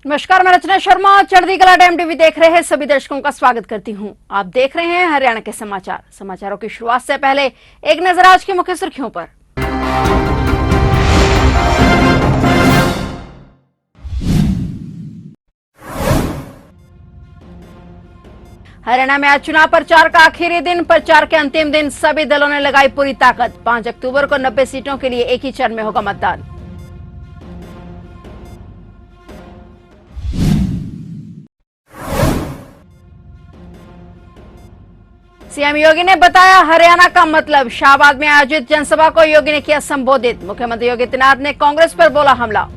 नमस्कार, मैं रचना शर्मा। चढ़ती कला टाइम टीवी देख रहे हैं सभी दर्शकों का स्वागत करती हूं। आप देख रहे हैं हरियाणा के समाचारों की शुरुआत से पहले एक नजर आज की मुख्य सुर्खियों पर। हरियाणा में आज चुनाव प्रचार का आखिरी दिन। प्रचार के अंतिम दिन सभी दलों ने लगाई पूरी ताकत। 5 अक्टूबर को 90 सीटों के लिए एक ही चरण में होगा मतदान। सीएम योगी ने बताया हरियाणा का मतलब। शाहबाद में आयोजित जनसभा को योगी ने किया संबोधित। मुख्यमंत्री योगी आदित्यनाथ ने कांग्रेस पर बोला हमला।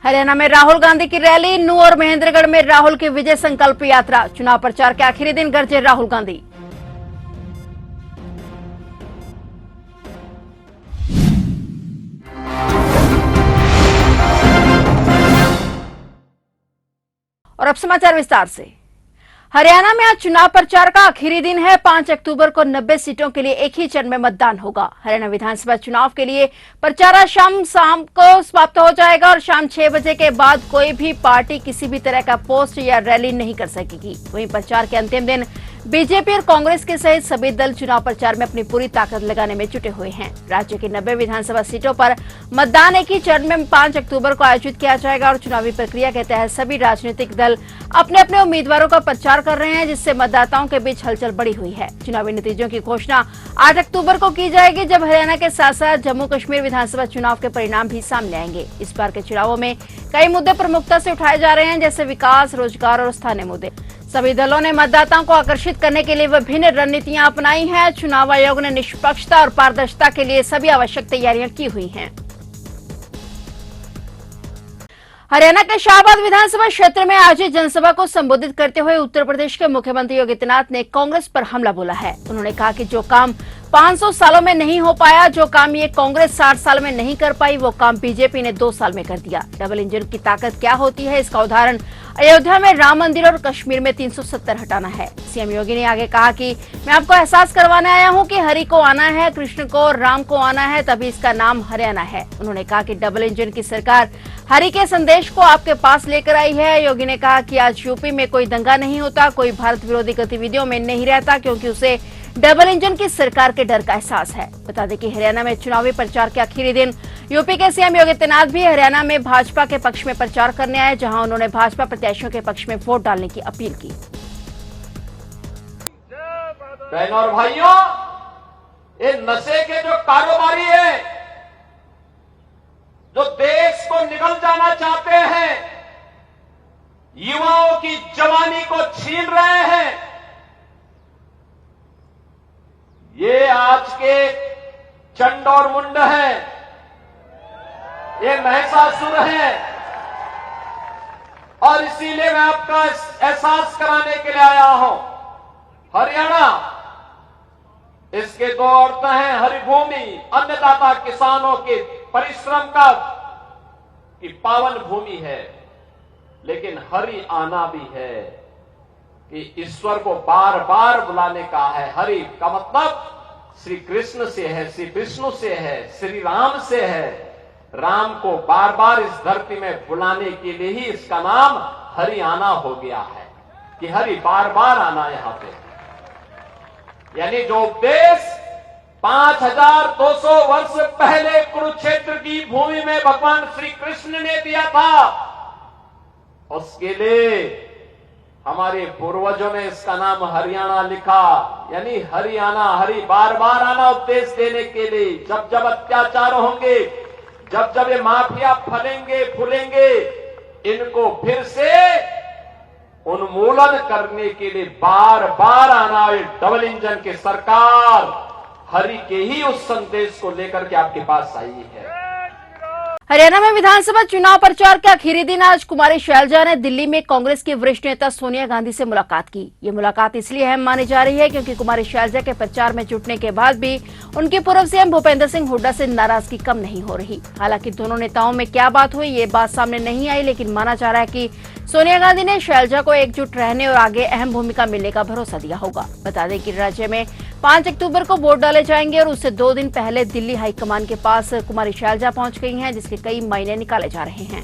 हरियाणा में राहुल गांधी की रैली। नूंह और महेंद्रगढ़ में राहुल की विजय संकल्प यात्रा। चुनाव प्रचार के आखिरी दिन गरजे राहुल गांधी। और अब समाचार विस्तार से। हरियाणा में आज चुनाव प्रचार का आखिरी दिन है। 5 अक्टूबर को 90 सीटों के लिए एक ही चरण में मतदान होगा। हरियाणा विधानसभा चुनाव के लिए प्रचार आज शाम को समाप्त हो जाएगा और शाम 6 बजे के बाद कोई भी पार्टी किसी भी तरह का पोस्ट या रैली नहीं कर सकेगी। वहीं प्रचार के अंतिम दिन बीजेपी और कांग्रेस के सहित सभी दल चुनाव प्रचार में अपनी पूरी ताकत लगाने में जुटे हुए हैं। राज्य की 90 विधानसभा सीटों पर मतदान एक ही चरण में 5 अक्टूबर को आयोजित किया जाएगा और चुनावी प्रक्रिया के तहत सभी राजनीतिक दल अपने अपने उम्मीदवारों का प्रचार कर रहे हैं, जिससे मतदाताओं के बीच हलचल बढ़ी हुई है। चुनावी नतीजों की घोषणा 8 अक्टूबर को की जाएगी, जब हरियाणा के साथ साथ जम्मू कश्मीर विधानसभा चुनाव के परिणाम भी सामने आएंगे। इस बार के चुनावों में कई मुद्दे प्रमुखता से उठाए जा रहे हैं, जैसे विकास, रोजगार और स्थानीय मुद्दे। सभी दलों ने मतदाताओं को आकर्षित करने के लिए विभिन्न रणनीतियां अपनाई हैं। चुनाव आयोग ने निष्पक्षता और पारदर्शिता के लिए सभी आवश्यक तैयारियां की हुई हैं। हरियाणा के शाहबाद विधानसभा क्षेत्र में आयोजित जनसभा को संबोधित करते हुए उत्तर प्रदेश के मुख्यमंत्री योगी आदित्यनाथ ने कांग्रेस पर हमला बोला है। उन्होंने कहा कि जो काम 500 सालों में नहीं हो पाया, जो काम ये कांग्रेस 60 साल में नहीं कर पाई, वो काम बीजेपी ने 2 साल में कर दिया। डबल इंजन की ताकत क्या होती है, इसका उदाहरण अयोध्या में राम मंदिर और कश्मीर में 370 हटाना है। सीएम योगी ने आगे कहा कि मैं आपको एहसास करवाने आया हूं कि हरि को आना है, कृष्ण को, राम को आना है, तभी इसका नाम हरियाणा है। उन्होंने कहा कि डबल इंजन की सरकार हरि के संदेश को आपके पास लेकर आई है। योगी ने कहा कि आज यूपी में कोई दंगा नहीं होता, कोई भारत विरोधी गतिविधियों में नहीं रहता, क्योंकि उसे डबल इंजन की सरकार के डर का एहसास है। बता दें कि हरियाणा में चुनावी प्रचार के आखिरी दिन यूपी के सीएम योगी आदित्यनाथ भी हरियाणा में भाजपा के पक्ष में प्रचार करने आए, जहां उन्होंने भाजपा प्रत्याशियों के पक्ष में वोट डालने की अपील की। बहनों और भाइयों, ये नशे के जो कारोबारी है, जो देश को निगल जाना चाहते हैं, युवाओं की जवानी को छीन रहे हैं, ये आज के चंड और मुंड हैं, ये महिषासुर हैं। और इसीलिए मैं आपका एहसास कराने के लिए आया हूं। हरियाणा, इसके 2 अर्थ हैं, हरिभूमि, अन्नदाता किसानों के परिश्रम का की पावन भूमि है, लेकिन हरि आना भी है कि ईश्वर को बार बार बुलाने का है। हरि का मतलब श्री कृष्ण से है, श्री विष्णु से है, श्री राम से है। राम को बार बार इस धरती में बुलाने के लिए ही इसका नाम हरि आना हो गया है, कि हरि बार बार आना यहां पे। यानी जो उपदेश 5200 वर्ष पहले कुरुक्षेत्र की भूमि में भगवान श्री कृष्ण ने दिया था, उसके लिए हमारे पूर्वजों ने इसका नाम हरियाणा लिखा। यानी हरियाणा, हरि बार बार आना उपदेश देने के लिए। जब जब अत्याचार होंगे, जब जब ये माफिया फलेंगे फूलेंगे, इनको फिर से उन्मूलन करने के लिए बार बार आना। डबल इंजन की सरकार हरि के ही उस संदेश को लेकर के आपके पास आई है। हरियाणा में विधानसभा चुनाव प्रचार के आखिरी दिन आज कुमारी शैलजा ने दिल्ली में कांग्रेस की वरिष्ठ नेता सोनिया गांधी से मुलाकात की। ये मुलाकात इसलिए अहम मानी जा रही है क्योंकि कुमारी शैलजा के प्रचार में जुटने के बाद भी उनकी पूर्व सीएम भूपेंद्र सिंह हुड्डा से नाराजगी कम नहीं हो रही। हालांकि दोनों नेताओं में क्या बात हुई, ये बात सामने नहीं आई, लेकिन माना जा रहा है कि सोनिया गांधी ने शैलजा को एकजुट रहने और आगे अहम भूमिका मिलने का भरोसा दिया होगा। बता दें कि राज्य में 5 अक्टूबर को वोट डाले जाएंगे और उससे 2 दिन पहले दिल्ली हाईकमान के पास कुमारी शैलजा पहुंच गई हैं, जिसके कई मायने निकाले जा रहे हैं।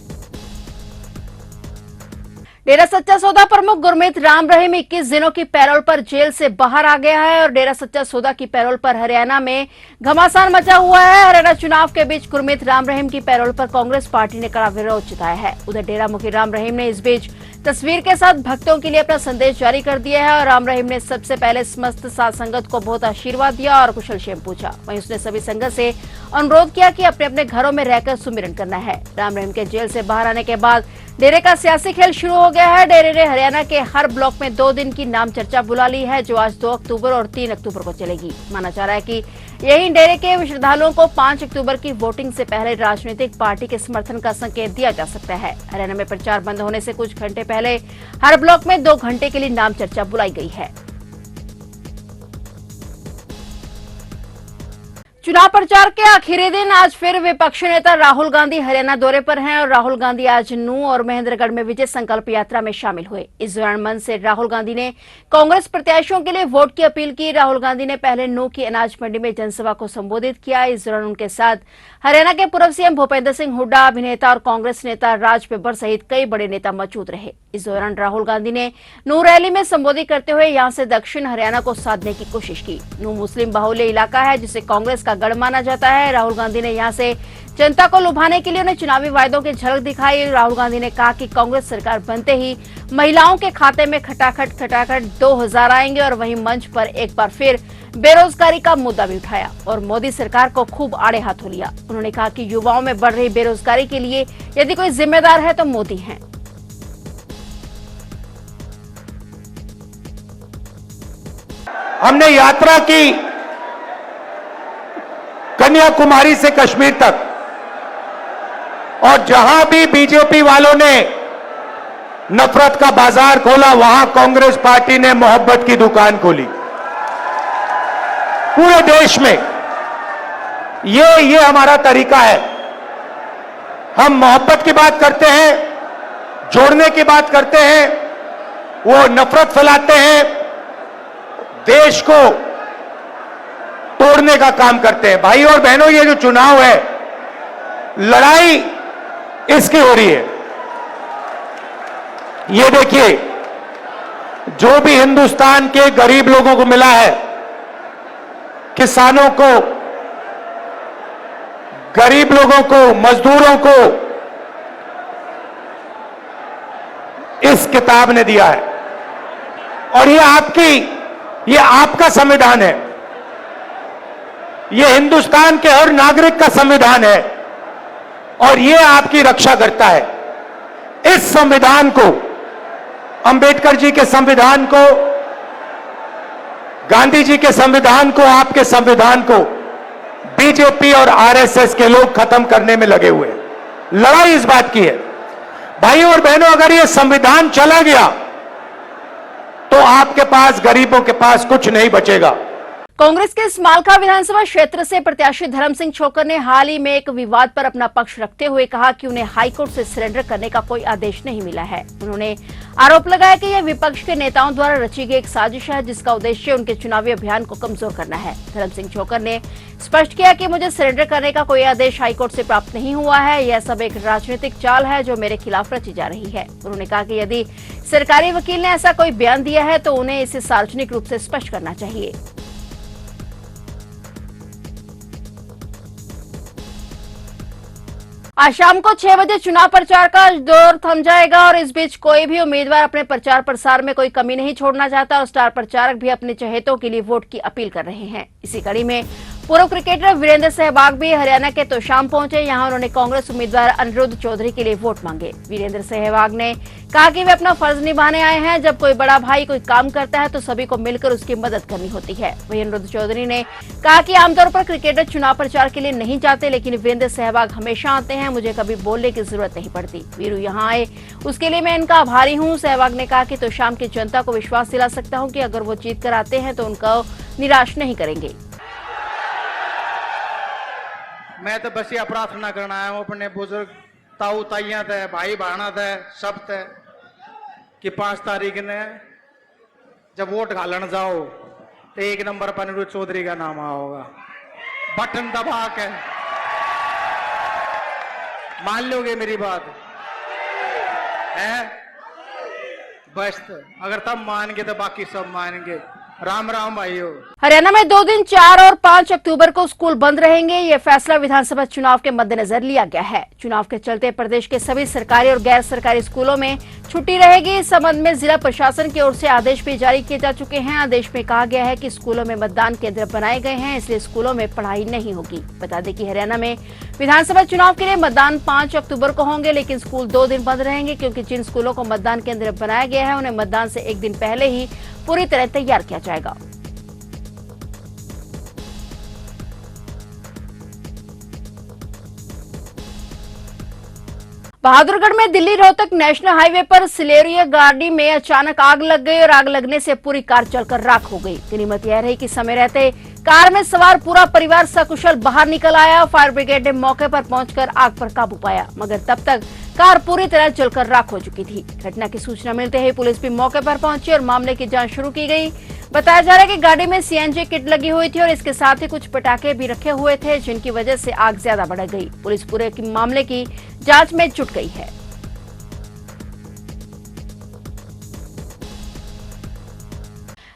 डेरा सच्चा सौदा प्रमुख गुरमीत राम रहीम 21 दिनों की पैरोल पर जेल से बाहर आ गया है और डेरा सच्चा सौदा की पैरोल पर हरियाणा में घमासान मचा हुआ है। हरियाणा चुनाव के बीच गुरमीत राम रहीम की पैरोल पर कांग्रेस पार्टी ने कड़ा विरोध जताया है। उधर डेरा मुखी राम रहीम ने इस बीच तस्वीर के साथ भक्तों के लिए अपना संदेश जारी कर दिया है और राम रहीम ने सबसे पहले समस्त साध संगत को बहुत आशीर्वाद दिया और कुशल क्षेम पूछा। वहीं उसने सभी संगत से अनुरोध किया कि अपने अपने घरों में रहकर सुमिरन करना है। राम रहीम के जेल से बाहर आने के बाद डेरे का सियासी खेल शुरू हो गया है। डेरे ने हरियाणा के हर ब्लॉक में 2 दिन की नाम चर्चा बुला ली है, जो आज 2 अक्टूबर और 3 अक्टूबर को चलेगी। माना जा रहा है कि यही डेरे के श्रद्धालुओं को 5 अक्टूबर की वोटिंग से पहले राजनीतिक पार्टी के समर्थन का संकेत दिया जा सकता है। हरियाणा में प्रचार बंद होने से कुछ घंटे पहले हर ब्लॉक में 2 घंटे के लिए नाम चर्चा बुलाई गई है। चुनाव प्रचार के आखिरी दिन आज फिर विपक्षी नेता राहुल गांधी हरियाणा दौरे पर हैं और राहुल गांधी आज नूंह और महेंद्रगढ़ में विजय संकल्प यात्रा में शामिल हुए। इस दौरान मंच से राहुल गांधी ने कांग्रेस प्रत्याशियों के लिए वोट की अपील की। राहुल गांधी ने पहले नूंह की अनाज मंडी में जनसभा को संबोधित किया। इस दौरान उनके साथ हरियाणा के पूर्व सीएम भूपेंद्र सिंह हुड्डा, अभिनेता और कांग्रेस नेता राज बब्बर सहित कई बड़े नेता मौजूद रहे। इस दौरान राहुल गांधी ने नूंह रैली में संबोधित करते हुए यहां से दक्षिण हरियाणा को साधने की कोशिश की। नूंह मुस्लिम बाहुल्य इलाका है, जिसे कांग्रेस का गढ़ माना जाता है। राहुल गांधी ने यहां से जनता को लुभाने के लिए उन्हें चुनावी वायदों की झलक दिखाई। राहुल गांधी ने कहा कि कांग्रेस सरकार बनते ही महिलाओं के खाते में खटाखट 2000 आएंगे और वहीं मंच पर एक बार फिर बेरोजगारी का मुद्दा भी उठाया और मोदी सरकार को खूब आड़े हाथों लिया। उन्होंने कहा कि युवाओं में बढ़ रही बेरोजगारी के लिए यदि कोई जिम्मेदार है तो मोदी हैं। हमने यात्रा की कन्याकुमारी से कश्मीर तक और जहां भी बीजेपी वालों ने नफरत का बाजार खोला, वहां कांग्रेस पार्टी ने मोहब्बत की दुकान खोली। पूरे देश में ये हमारा तरीका है। हम मोहब्बत की बात करते हैं, जोड़ने की बात करते हैं, वो नफरत फैलाते हैं, देश को तोड़ने का काम करते हैं। भाई और बहनों, ये जो चुनाव है, लड़ाई इसकी हो रही है। ये देखिए, जो भी हिंदुस्तान के गरीब लोगों को मिला है, किसानों को, गरीब लोगों को, मजदूरों को इस किताब ने दिया है और ये आपका संविधान है। ये हिंदुस्तान के हर नागरिक का संविधान है और ये आपकी रक्षा करता है। इस संविधान को, अंबेडकर जी के संविधान को, गांधी जी के संविधान को, आपके संविधान को बीजेपी और आरएसएस के लोग खत्म करने में लगे हुए हैं। लड़ाई इस बात की है। भाइयों और बहनों, अगर ये संविधान चला गया तो आपके पास, गरीबों के पास कुछ नहीं बचेगा। कांग्रेस के मालखा विधानसभा क्षेत्र से प्रत्याशी धर्म सिंह छोकर ने हाल ही में एक विवाद पर अपना पक्ष रखते हुए कहा कि उन्हें हाईकोर्ट से सरेंडर करने का कोई आदेश नहीं मिला है। उन्होंने आरोप लगाया कि यह विपक्ष के नेताओं द्वारा रची गई एक साजिश है, जिसका उद्देश्य उनके चुनावी अभियान को कमजोर करना है। धर्म सिंह छोकर ने स्पष्ट किया कि मुझे सरेंडर करने का कोई आदेश हाईकोर्ट से प्राप्त नहीं हुआ है। यह सब एक राजनीतिक चाल है जो मेरे खिलाफ रची जा रही है। उन्होंने कहा कि यदि सरकारी वकील ने ऐसा कोई बयान दिया है तो उन्हें इसे सार्वजनिक रूप से स्पष्ट करना चाहिए। आज शाम को 6 बजे चुनाव प्रचार का दौर थम जाएगा और इस बीच कोई भी उम्मीदवार अपने प्रचार प्रसार में कोई कमी नहीं छोड़ना चाहता और स्टार प्रचारक भी अपने चहेतों के लिए वोट की अपील कर रहे हैं। इसी कड़ी में पूर्व क्रिकेटर वीरेंद्र सहवाग भी हरियाणा के तोशाम पहुंचे। यहां उन्होंने कांग्रेस उम्मीदवार अनिरुद्ध चौधरी के लिए वोट मांगे। वीरेंद्र सहवाग ने कहा कि वे अपना फर्ज निभाने आए हैं। जब कोई बड़ा भाई कोई काम करता है तो सभी को मिलकर उसकी मदद करनी होती है। वहीं अनिरुद्ध चौधरी ने कहा कि आमतौर पर क्रिकेटर चुनाव प्रचार के लिए नहीं जाते, लेकिन वीरेंद्र सहवाग हमेशा आते हैं, मुझे कभी बोलने की जरूरत नहीं पड़ती। वीरू यहाँ आए उसके लिए मैं इनका आभारी हूँ। सहवाग ने कहा कि तोशाम की जनता को विश्वास दिला सकता हूँ कि अगर वो जीत कर आते हैं तो उनको निराश नहीं करेंगे। मैं तो बस ये प्रार्थना करना आया हूँ अपने बुजुर्ग ताऊ ताइया थे, भाई बहना थे, सब थे कि 5 तारीख ने जब वोट घालन जाओ तो 1 नंबर पर अनिरुद्ध चौधरी का नाम आया होगा। बटन दबा के मान लोगे मेरी बात है? बस अगर तब मान गए तो बाकी सब मानेंगे। राम राम भाइयों। हरियाणा में 2 दिन 4 और 5 अक्टूबर को स्कूल बंद रहेंगे। ये फैसला विधानसभा चुनाव के मद्देनजर लिया गया है। चुनाव के चलते प्रदेश के सभी सरकारी और गैर सरकारी स्कूलों में छुट्टी रहेगी। इस संबंध में जिला प्रशासन की ओर से आदेश भी जारी किए जा चुके हैं। आदेश में कहा गया है कि स्कूलों में मतदान केंद्र बनाए गए हैं, इसलिए स्कूलों में पढ़ाई नहीं होगी। बता दें कि हरियाणा में विधानसभा चुनाव के लिए मतदान 5 अक्टूबर को होंगे, लेकिन स्कूल 2 दिन बंद रहेंगे, क्योंकि जिन स्कूलों को मतदान केंद्र बनाया गया है उन्हें मतदान से 1 दिन पहले ही पूरी तरह तैयार किया जाएगा। बहादुरगढ़ में दिल्ली रोहतक नेशनल हाईवे पर सिलेरिया गाड़ी में अचानक आग लग गई और आग लगने से पूरी कार जलकर राख हो गई। गनीमत यह रही कि समय रहते कार में सवार पूरा परिवार सकुशल बाहर निकल आया। फायर ब्रिगेड ने मौके पर पहुंचकर आग पर काबू पाया, मगर तब तक कार पूरी तरह जलकर राख हो चुकी थी। घटना की सूचना मिलते ही पुलिस भी मौके पर पहुंची और मामले की जांच शुरू की गई। बताया जा रहा है कि गाड़ी में सीएनजी किट लगी हुई थी और इसके साथ ही कुछ पटाखे भी रखे हुए थे, जिनकी वजह से आग ज्यादा बढ़ गई। पुलिस पूरे मामले की जांच में जुट गई है।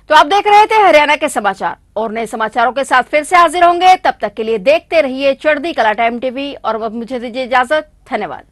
तो आप देख रहे थे हरियाणा के समाचार, और नए समाचारों के साथ फिर से हाजिर होंगे। तब तक के लिए देखते रहिए चढ़ती कला टाइम टीवी, और अब मुझे दीजिए इजाजत। धन्यवाद।